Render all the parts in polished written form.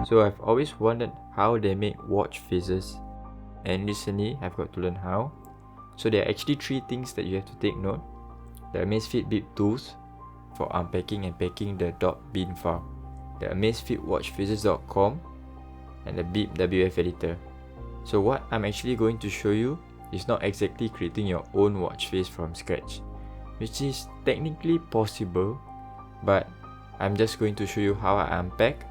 So I've always wondered how they make watch faces, and recently I've got to learn how. So there are actually 3 things that you have to take note. The Amazfit Bip tools for unpacking and packing the .bin file, the AmazFitWatchFaces.com, and the Bip bipwfeditor. So what I'm actually going to show you is not exactly creating your own watch face from scratch, which is technically possible, but I'm just going to show you how I unpack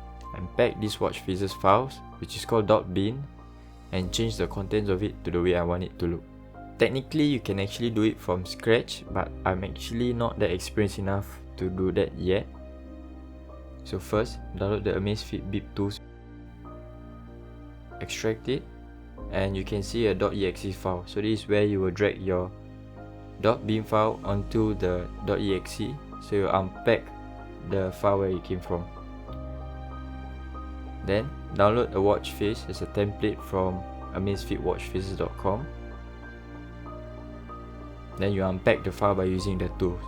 these watch faces files, which is called .bin, and change the contents of it to the way I want it to look. Technically you can actually do it from scratch, but I'm actually not that experienced enough to do that yet. So first, download the Amazfit Bip tools, extract it, and you can see a .exe file. So this is where you will drag your .bin file onto the .exe, so you unpack the file where it came from. Then download a watch face as a template from AmazFitWatchFaces.com. Then you unpack the file by using the tools.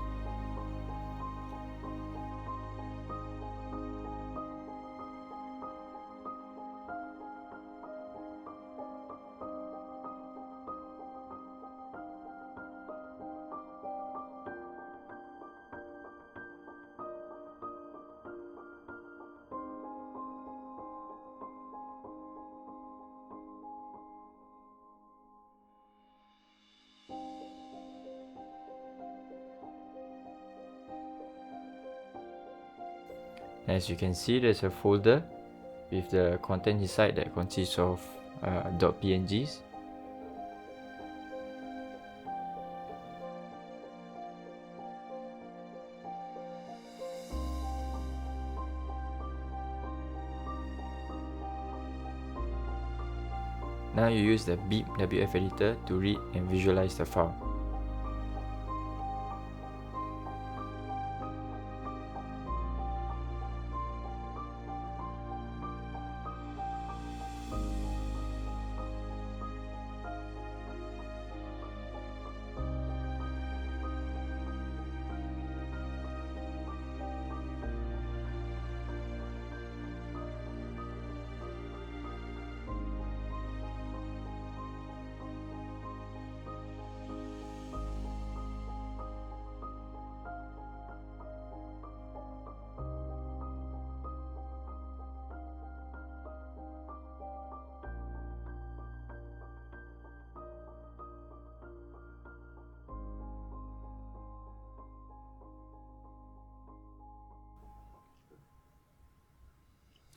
As you can see, there's a folder with the content inside that consists of .pngs. Now you use the Bip bipwfeditor to read and visualize the file.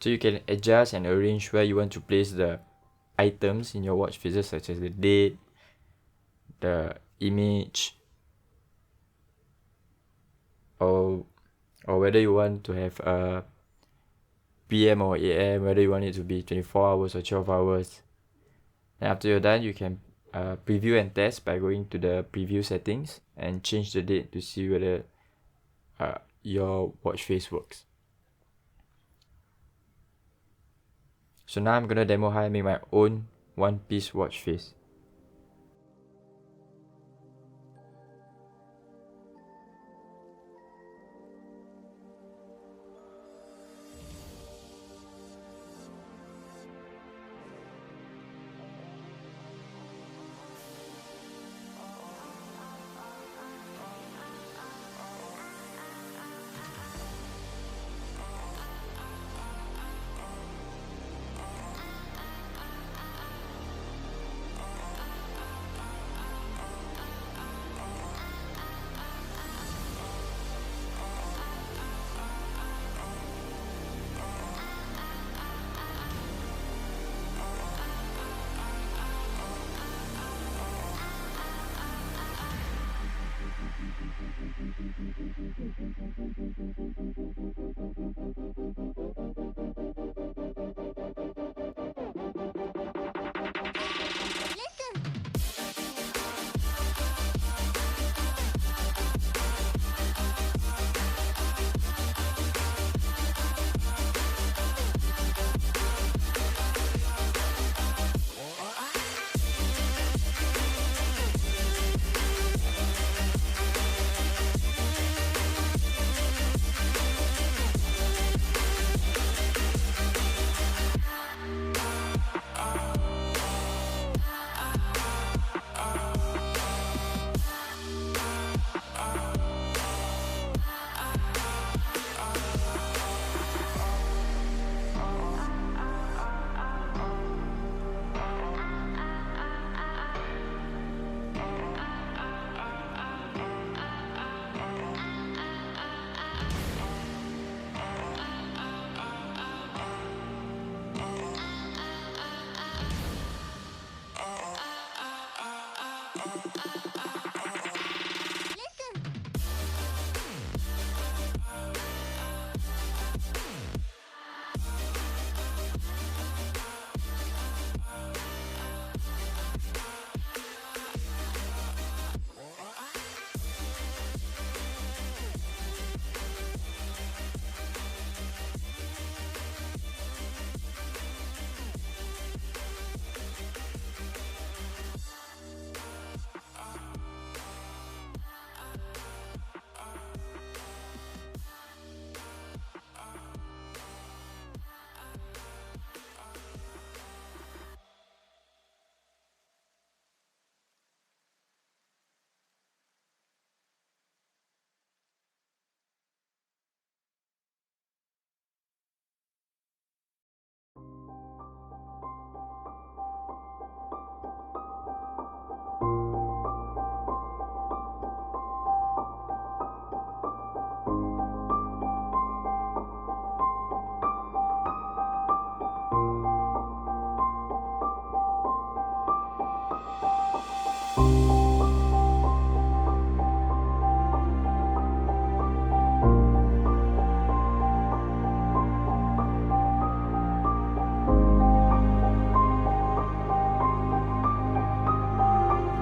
So you can adjust and arrange where you want to place the items in your watch faces, such as the date, the image, or whether you want to have a PM or AM, whether you want it to be 24 hours or 12 hours. And after you're done, you can preview and test by going to the preview settings and change the date to see whether your watch face works. So now I'm gonna demo how I make my own one-piece watch face.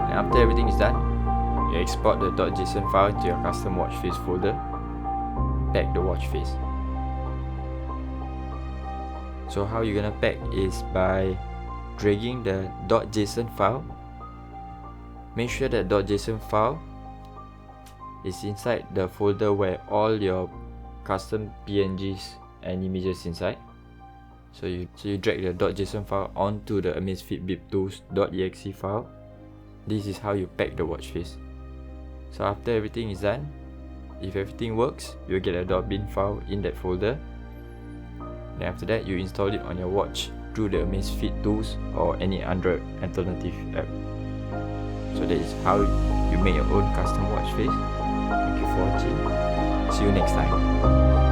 After everything is done, you export the .json file to your custom watch face folder. Pack the watch face. So how you're gonna pack is by dragging the .json file. Make sure that .json file is inside the folder where all your custom PNGs and images inside. So you drag the .json file onto the Amazfit Bip tools.exe file. This is how you pack the watch face. So after everything is done, if everything works, you'll get a .bin file in that folder. Then after that, you install it on your watch through the Amazfit tools or any Android alternative app. So that is how you make your own custom watch face. Thank you for watching. See you next time.